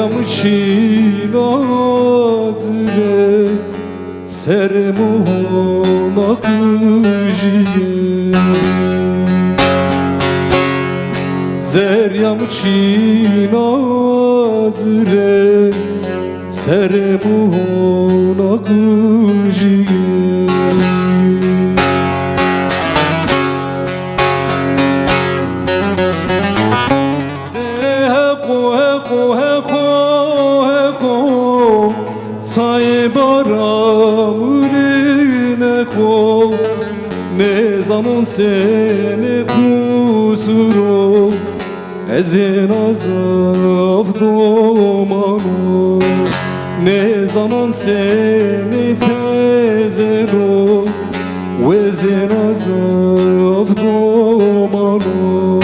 Zeryam çinazire sermuhona kıjiye Zeryam çinazire sermuhona kıjiye Ne zaman seni kusuru ezin azaf domanu Ne zaman seni tezero vezin azaf domanu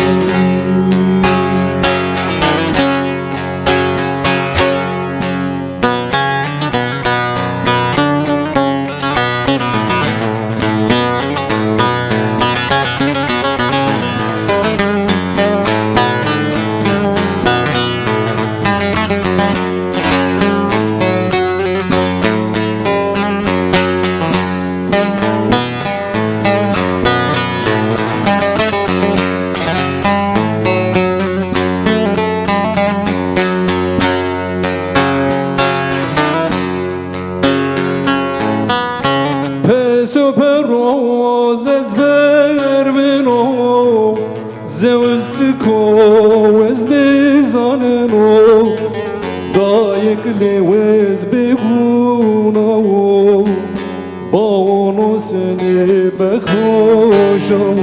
Peroz ezber beno Zevziko ezdizaneno Dayek lewez begunao Bano seni bekhoşao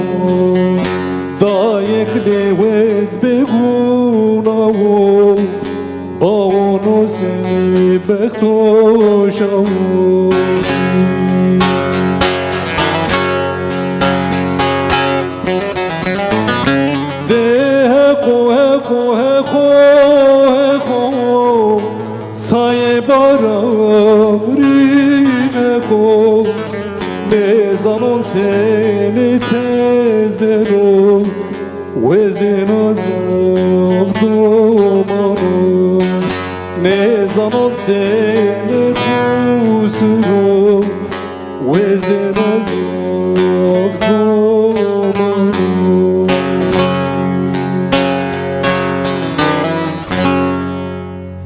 Dayek lewez begunao Bano seni bekhoşao Ne zaman seni tezero vezin azaf domanu Ne zaman seni kusuru